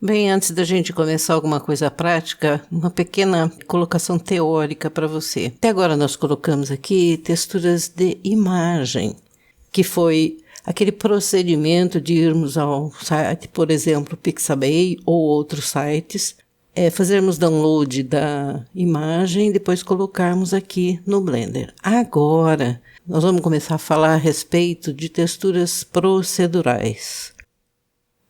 Bem, antes da gente começar alguma coisa prática, uma pequena colocação teórica para você. Até agora nós colocamos aqui texturas de imagem, que foi aquele procedimento de irmos ao site, por exemplo, Pixabay ou outros sites, fazermos download da imagem e depois colocarmos aqui no Blender. Agora, nós vamos começar a falar a respeito de texturas procedurais.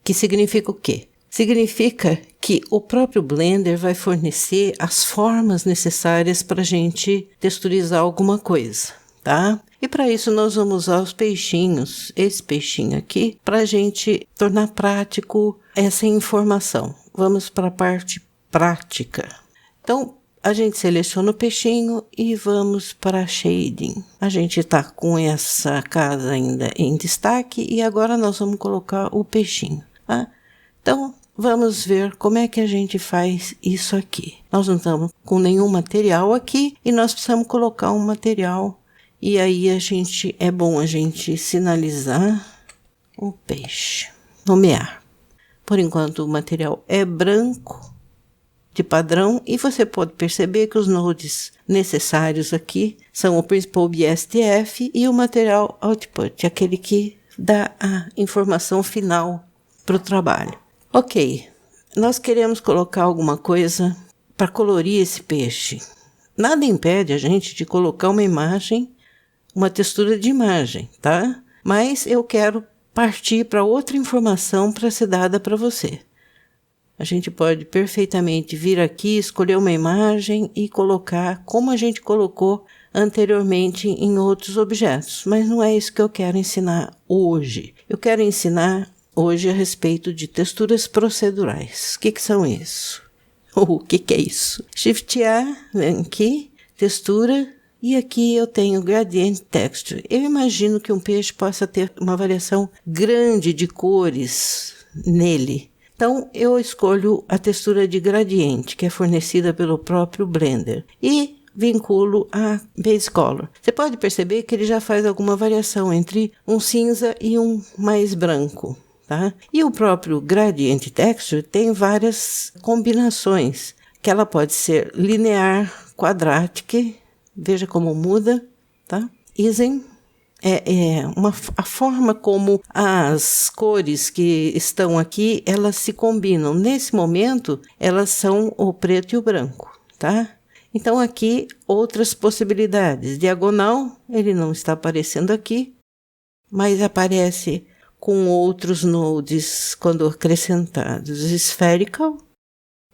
Que significa o quê? Significa que o próprio Blender vai fornecer as formas necessárias para a gente texturizar alguma coisa, tá? E para isso nós vamos usar os peixinhos, esse peixinho aqui, para a gente tornar prático essa informação. Vamos para a parte prática. Então, a gente seleciona o peixinho e vamos para Shading. A gente está com essa casa ainda em destaque e agora nós vamos colocar o peixinho, tá? Então, vamos ver como é que a gente faz isso aqui. Nós não estamos com nenhum material aqui e nós precisamos colocar um material. E aí é bom a gente sinalizar o peixe, nomear. Por enquanto o material é branco, de padrão, e você pode perceber que os nodes necessários aqui são o Principal BSTF e o Material Output, aquele que dá a informação final para o trabalho. Ok, nós queremos colocar alguma coisa para colorir esse peixe. Nada impede a gente de colocar uma imagem, uma textura de imagem, tá? Mas eu quero partir para outra informação para ser dada para você. A gente pode perfeitamente vir aqui, escolher uma imagem e colocar como a gente colocou anteriormente em outros objetos. Mas não é isso que eu quero ensinar hoje. Eu quero ensinar hoje a respeito de texturas procedurais. O que são isso? O que é isso? Shift A, vem aqui, textura, e aqui eu tenho Gradient Texture. Eu imagino que um peixe possa ter uma variação grande de cores nele. Então, eu escolho a textura de gradiente, que é fornecida pelo próprio Blender, e vinculo a Base Color. Você pode perceber que ele já faz alguma variação entre um cinza e um mais branco, tá? E o próprio Gradient Texture tem várias combinações, que ela pode ser linear, quadratic, veja como muda, tá? Isem. A forma como as cores que estão aqui, elas se combinam. Nesse momento, elas são o preto e o branco, tá? Então, aqui, outras possibilidades. Diagonal, ele não está aparecendo aqui, mas aparece com outros nodes quando acrescentados. Spherical,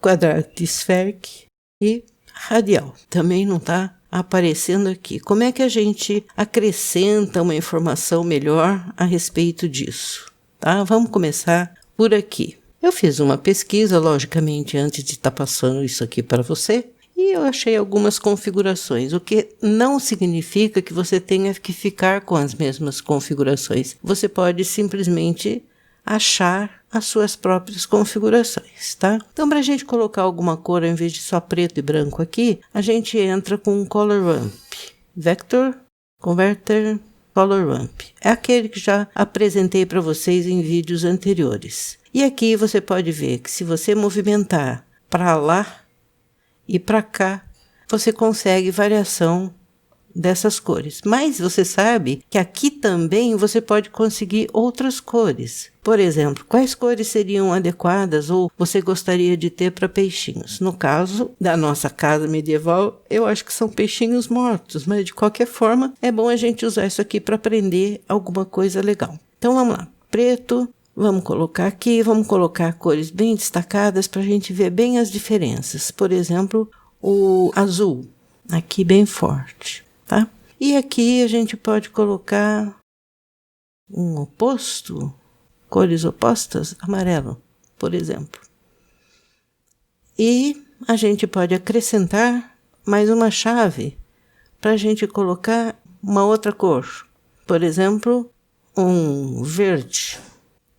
Quadratic Spheric e Radial. Também não está aparecendo aqui. Como é que a gente acrescenta uma informação melhor a respeito disso? Tá? Vamos começar por aqui. Eu fiz uma pesquisa, logicamente, antes de estar passando isso aqui para você, e eu achei algumas configurações, o que não significa que você tenha que ficar com as mesmas configurações. Você pode simplesmente achar as suas próprias configurações, tá? Então, para a gente colocar alguma cor, ao invés de só preto e branco aqui, a gente entra com um Color Ramp. Vector, Converter, Color Ramp. É aquele que já apresentei para vocês em vídeos anteriores. E aqui você pode ver que se você movimentar para lá e para cá, você consegue variação dessas cores. Mas você sabe que aqui também você pode conseguir outras cores. Por exemplo, quais cores seriam adequadas ou você gostaria de ter para peixinhos? No caso da nossa casa medieval, eu acho que são peixinhos mortos, mas de qualquer forma é bom a gente usar isso aqui para aprender alguma coisa legal. Então vamos lá, preto, vamos colocar aqui, vamos colocar cores bem destacadas para a gente ver bem as diferenças. Por exemplo, o azul, aqui bem forte. Tá? E aqui a gente pode colocar um oposto, cores opostas, amarelo, por exemplo. E a gente pode acrescentar mais uma chave para a gente colocar uma outra cor. Por exemplo, um verde.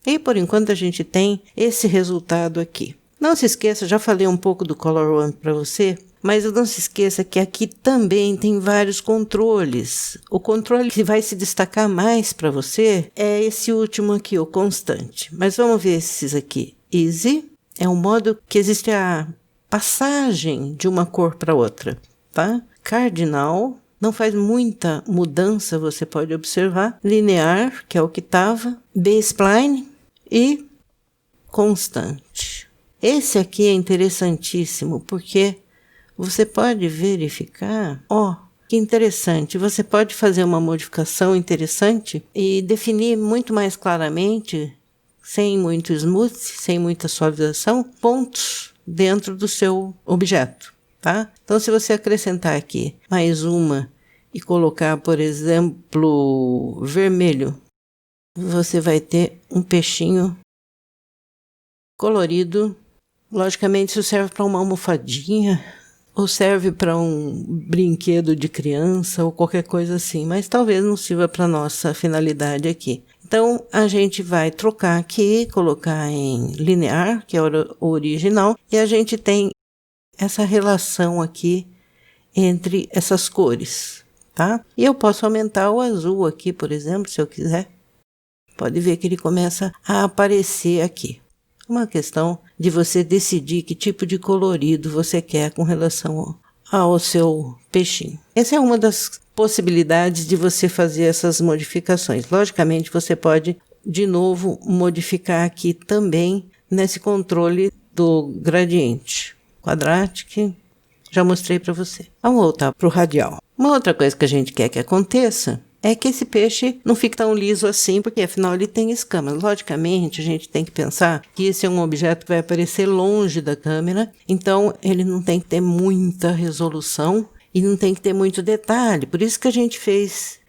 E por enquanto a gente tem esse resultado aqui. Não se esqueça, já falei um pouco do Color Ramp para você, mas não se esqueça que aqui também tem vários controles. O controle que vai se destacar mais para você é esse último aqui, o constante. Mas vamos ver esses aqui. Easy, É um modo que existe a passagem de uma cor para outra, tá? Cardinal, não faz muita mudança, você pode observar. Linear, que é o que estava. B-spline e constante. Esse aqui é interessantíssimo, porque você pode verificar, que interessante, você pode fazer uma modificação interessante e definir muito mais claramente, sem muito smooth, sem muita suavização, pontos dentro do seu objeto, tá? Então, se você acrescentar aqui mais uma e colocar, por exemplo, vermelho, você vai ter um peixinho colorido. Logicamente, isso serve para uma almofadinha, ou serve para um brinquedo de criança, ou qualquer coisa assim, mas talvez não sirva para nossa finalidade aqui. Então, a gente vai trocar aqui, colocar em linear, que é o original, e a gente tem essa relação aqui entre essas cores, tá? E eu posso aumentar o azul aqui, por exemplo, se eu quiser. Pode ver que ele começa a aparecer aqui. Uma questão de você decidir que tipo de colorido você quer com relação ao seu peixinho. Essa é uma das possibilidades de você fazer essas modificações. Logicamente, você pode, de novo, modificar aqui também nesse controle do gradiente. Quadratic, já mostrei para você. Vamos voltar para o radial. Uma outra coisa que a gente quer que aconteça é que esse peixe não fique tão liso assim, porque afinal ele tem escamas. Logicamente, a gente tem que pensar que esse é um objeto que vai aparecer longe da câmera, então ele não tem que ter muita resolução e não tem que ter muito detalhe. Por isso que a gente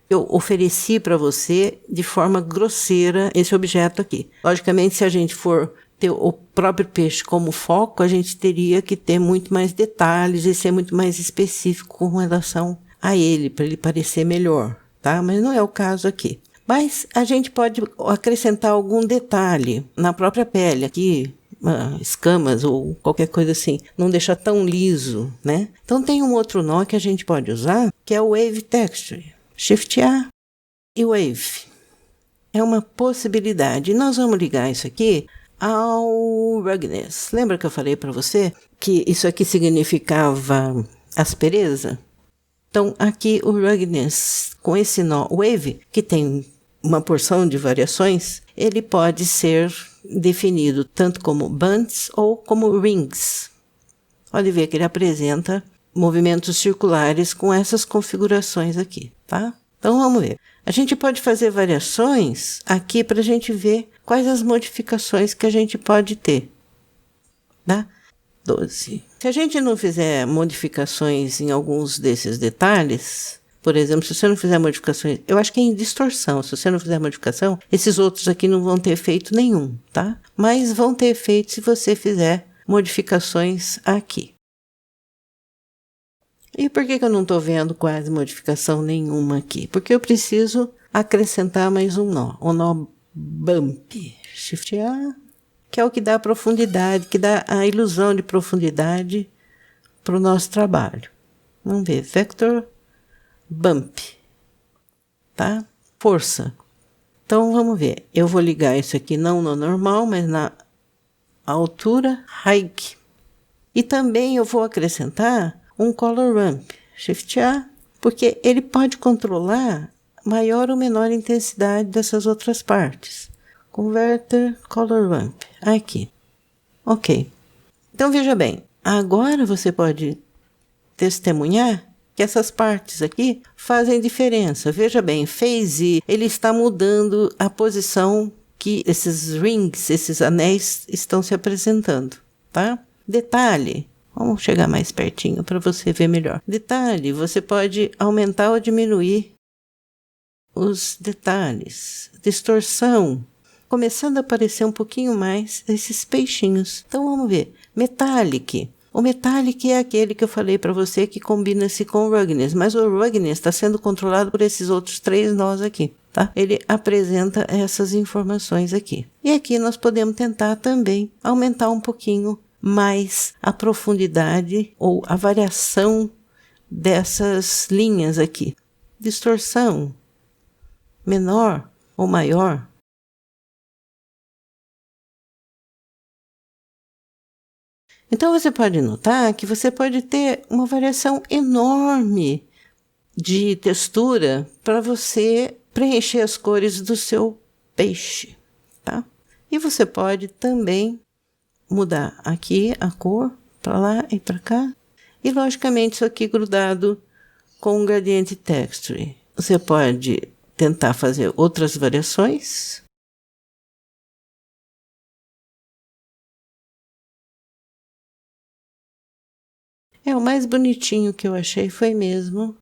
eu ofereci para você de forma grosseira esse objeto aqui. Logicamente, se a gente for ter o próprio peixe como foco, a gente teria que ter muito mais detalhes e ser muito mais específico com relação a ele, para ele parecer melhor. Tá? Mas não é o caso aqui. Mas a gente pode acrescentar algum detalhe na própria pele, aqui, escamas ou qualquer coisa assim, não deixar tão liso, né? Então tem um outro nó que a gente pode usar, que é o Wave Texture. Shift A e Wave. É uma possibilidade. Nós vamos ligar isso aqui ao Ruggedness. Lembra que eu falei para você que isso aqui significava aspereza? Então, aqui o Ruggedness, com esse nó Wave, que tem uma porção de variações, ele pode ser definido tanto como bands ou como rings. Pode ver que ele apresenta movimentos circulares com essas configurações aqui, tá? Então, vamos ver. A gente pode fazer variações aqui para a gente ver quais as modificações que a gente pode ter, tá? 12. Se a gente não fizer modificações em alguns desses detalhes, por exemplo, se você não fizer modificações, eu acho que é em distorção, se você não fizer modificação, esses outros aqui não vão ter efeito nenhum, tá? Mas vão ter efeito se você fizer modificações aqui. E por que eu não estou vendo quase modificação nenhuma aqui? Porque eu preciso acrescentar mais um nó, o nó Bump. Shift A, que é o que dá profundidade, que dá a ilusão de profundidade para o nosso trabalho. Vamos ver, Vector Bump, tá? Força. Então, vamos ver. Eu vou ligar isso aqui não no normal, mas na altura, Height. E também eu vou acrescentar um Color Ramp, Shift A, porque ele pode controlar maior ou menor intensidade dessas outras partes. Converter Color Ramp. Aqui. Ok. Então, veja bem. Agora você pode testemunhar que essas partes aqui fazem diferença. Veja bem, Phase, ele está mudando a posição que esses rings, esses anéis, estão se apresentando, tá? Detalhe. Vamos chegar mais pertinho para você ver melhor. Detalhe, você pode aumentar ou diminuir os detalhes. Distorção. Começando a aparecer um pouquinho mais esses peixinhos. Então, vamos ver. Metallic. O Metallic é aquele que eu falei para você que combina-se com o Ruggedness, mas o Ruggedness está sendo controlado por esses outros 3 nós aqui, tá? Ele apresenta essas informações aqui. E aqui nós podemos tentar também aumentar um pouquinho mais a profundidade ou a variação dessas linhas aqui. Distorção menor ou maior. Então você pode notar que você pode ter uma variação enorme de textura para você preencher as cores do seu peixe, tá? E você pode também mudar aqui a cor para lá e para cá. E logicamente isso aqui grudado com um Gradient Texture. Você pode tentar fazer outras variações. O mais bonitinho que eu achei foi mesmo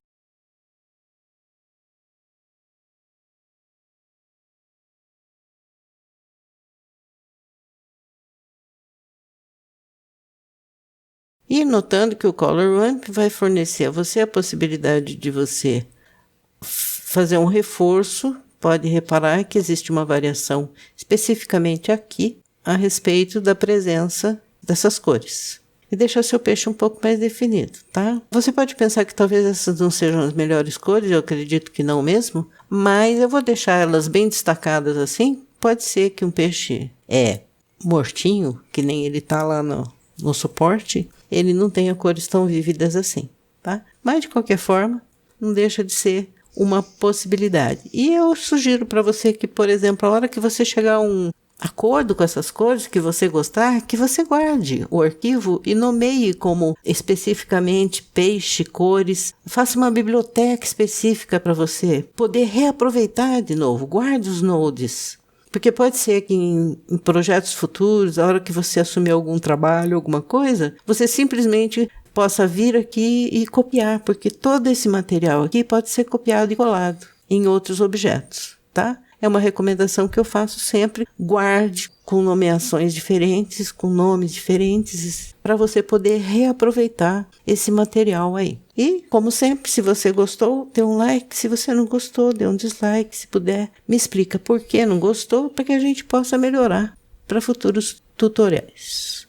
e notando que o Color Ramp vai fornecer a você a possibilidade de você fazer um reforço. Pode reparar que existe uma variação especificamente aqui a respeito da presença dessas cores. E deixar seu peixe um pouco mais definido, tá? Você pode pensar que talvez essas não sejam as melhores cores, eu acredito que não mesmo, mas eu vou deixar elas bem destacadas assim. Pode ser que um peixe mortinho, que nem ele tá lá no suporte, ele não tenha cores tão vívidas assim, tá? Mas de qualquer forma, não deixa de ser uma possibilidade. E eu sugiro para você que, por exemplo, a hora que você chegar a um acordo com essas cores que você gostar, que você guarde o arquivo e nomeie como especificamente peixe, cores. Faça uma biblioteca específica para você poder reaproveitar de novo. Guarde os nodes. Porque pode ser que em projetos futuros, a hora que você assumir algum trabalho, alguma coisa, você simplesmente possa vir aqui e copiar, porque todo esse material aqui pode ser copiado e colado em outros objetos, tá? É uma recomendação que eu faço sempre. Guarde com nomeações diferentes, com nomes diferentes, para você poder reaproveitar esse material aí. E, como sempre, se você gostou, dê um like. Se você não gostou, dê um dislike. Se puder, me explica por que não gostou, para que a gente possa melhorar para futuros tutoriais.